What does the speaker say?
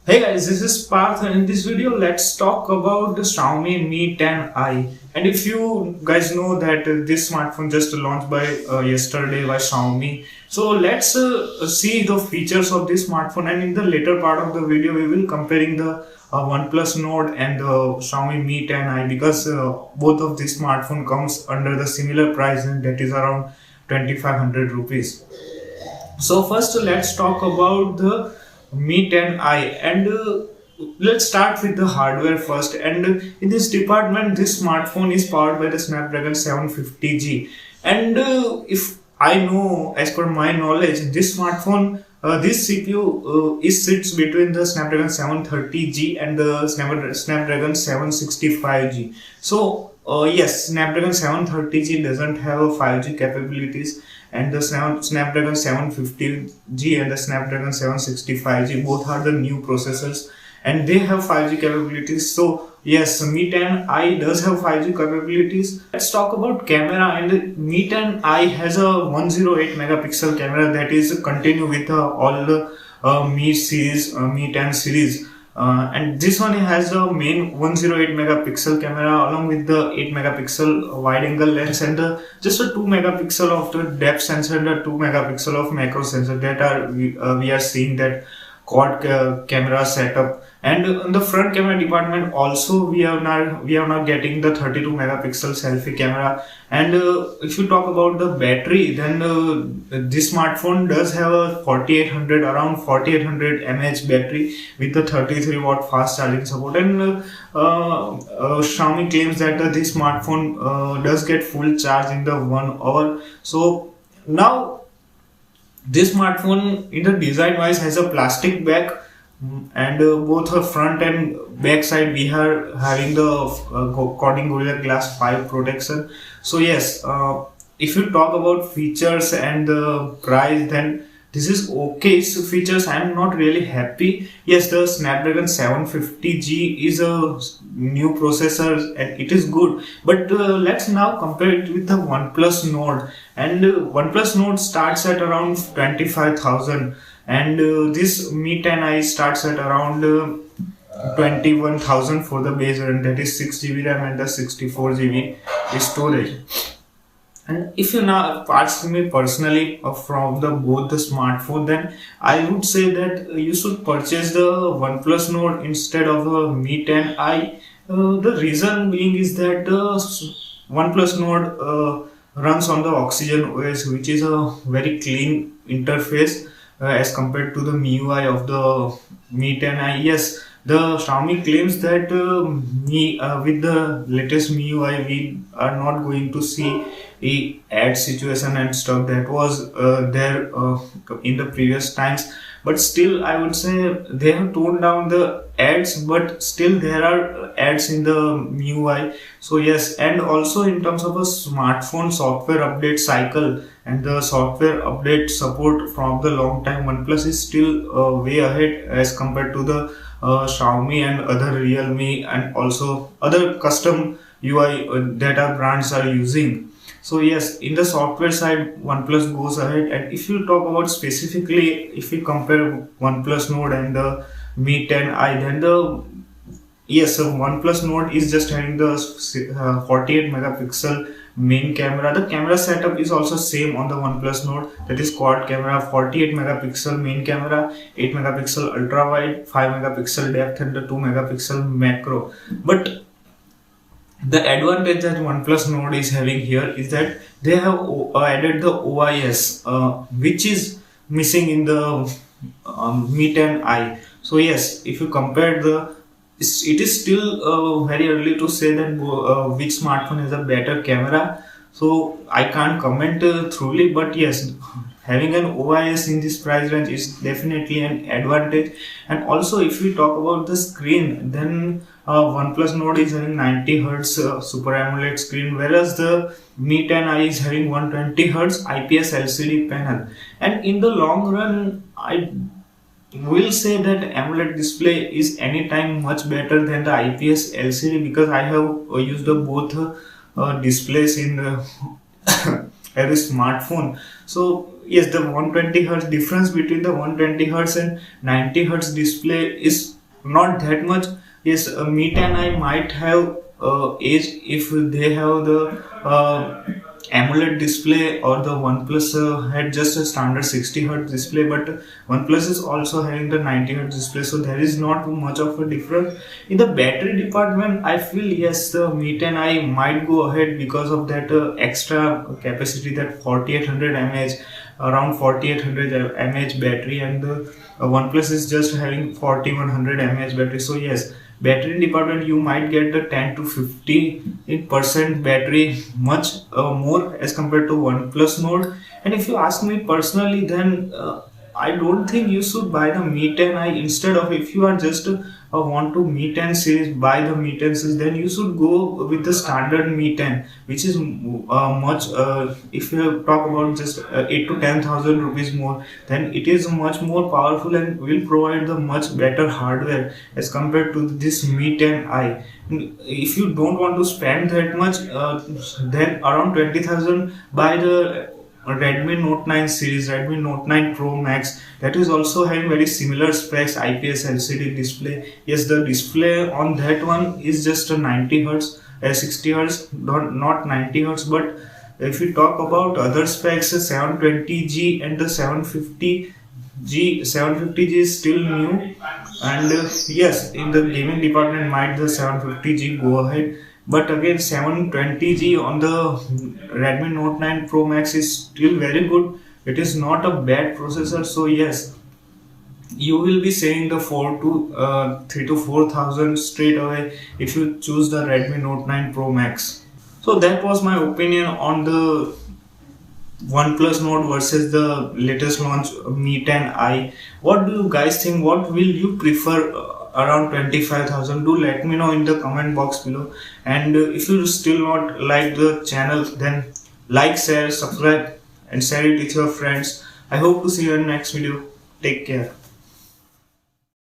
Hey guys, this is Parth, and in this video let's talk about the Xiaomi Mi 10i. And if you guys know that this smartphone just launched by yesterday by Xiaomi, so let's see the features of this smartphone. And in the later part of the video, we will comparing the OnePlus Nord and the Xiaomi Mi 10i because both of these smartphone comes under the similar price, and that is around 2500 rupees. So first, let's talk about the Mi 10i, and let's start with the hardware first. And in this department, this smartphone is powered by the Snapdragon 750G. And if I know, as per my knowledge, this smartphone, this CPU is sits between the Snapdragon 730G and the Snapdragon 765G. So yes, Snapdragon 730G doesn't have a 5G capabilities, and the Snapdragon 750G and the Snapdragon 765G both are the new processors, and they have 5G capabilities. So yes, Mi 10i does have 5G capabilities. Let's talk about camera, and the Mi 10i has a 108 megapixel camera that is continue with all the Mi series, Mi 10 series. And this one has a main 108 megapixel camera along with the 8 megapixel wide angle lens, and just a 2 megapixel of the depth sensor and a 2 megapixel of macro sensor that are we are seeing that quad camera setup. And in the front camera department also we are now getting the 32 megapixel selfie camera. And if you talk about the battery, then this smartphone does have a 4800 around 4800 mAh battery with the 33 watt fast charging support. And Xiaomi claims that this smartphone does get full charge in the 1 hour. So now this smartphone in the design wise has a plastic back, and both her front and back side we are having the Corning Gorilla Glass 5 protection. So yes, if you talk about features and the price, then this is okay. So features, I'm not really happy. Yes, the Snapdragon 750G is a new processor and it is good. But let's now compare it with the OnePlus Nord. And OnePlus Nord starts at around 25,000, and this Mi 10i starts at around 21,000 for the base variant, that is 6 GB RAM and the 64 GB storage. And if you now ask me personally from the both the smartphone, then I would say that you should purchase the OnePlus Nord instead of the Mi 10i. The reason being is that the OnePlus Nord runs on the Oxygen OS, which is a very clean interface as compared to the MIUI of the Mi 10i. Yes, the Xiaomi claims that with the latest MIUI we are not going to see a ad situation and stuff that was there in the previous times. But still, I would say they have toned down the ads, but still there are ads in the MIUI. So yes, and also in terms of a smartphone software update cycle and the software update support from the long time, OnePlus is still way ahead as compared to the Xiaomi and other Realme and also other custom UI that our brands are using. So yes, in the software side, OnePlus goes ahead. And if you talk about specifically, if you compare OnePlus Nord and the Mi 10i, then the yes, so OnePlus Nord is just having the 48 megapixel main camera. The camera setup is also same on the OnePlus Nord, that is quad camera, 48 megapixel main camera, 8 megapixel ultra wide, 5 megapixel depth, and the 2 megapixel macro. But the advantage that OnePlus Nord is having here is that they have added the OIS, which is missing in the Mi 10i. So yes, if you compare it is still very early to say that which smartphone has a better camera. So I can't comment truly, but yes, having an OIS in this price range is definitely an advantage. And also, if we talk about the screen, then OnePlus Nord is having 90 Hz Super AMOLED screen, whereas the Mi 10i is having 120 Hz IPS LCD panel. And in the long run, I will say that AMOLED display is anytime much better than the IPS LCD, because I have used both displays in every smartphone. So yes, the 120 hertz difference between the 120 hertz and 90 hertz display is not that much. Yes, Mi 10i might have edge if they have the AMOLED display, or the OnePlus had just a standard 60 hertz display, but OnePlus is also having the 90 hertz display, so there is not much of a difference. In the battery department, I feel yes, the Mi 10i might go ahead because of that extra capacity, that 4800 mAh, around 4800 mAh battery, and the OnePlus is just having 4100 mAh battery. So yes, battery department you might get the 10 to 50% battery, much more as compared to OnePlus Nord. And if you ask me personally, then I don't think you should buy the Mi 10i. Instead of, if you are just want to Mi 10 series, buy the Mi 10 series, then you should go with the standard Mi 10, which is much, if you talk about just 8 to 10,000 rupees more, then it is much more powerful and will provide the much better hardware as compared to this Mi 10i. If you don't want to spend that much, then around 20,000, buy the Redmi Note 9 series, Redmi Note 9 Pro Max, that is also having very similar specs, IPS LCD display. Yes, the display on that one is just a 90 hertz, 60 hertz, not 90 hertz. But if we talk about other specs, 720G and the 750G, 750G is still new, and yes, in the gaming department might the 750G go ahead. But again, 720G on the Redmi Note 9 Pro Max is still very good. It is not a bad processor. So yes, you will be saving the 3 to 4,000 straight away if you choose the Redmi Note 9 Pro Max. So that was my opinion on the OnePlus Nord versus the latest launch Mi 10i. What do you guys think? What will you prefer? Around 25,000? Do let me know in the comment box below. And if you still not like the channel, then like, share, subscribe and share it with your friends. I hope to see you in the next video. Take care.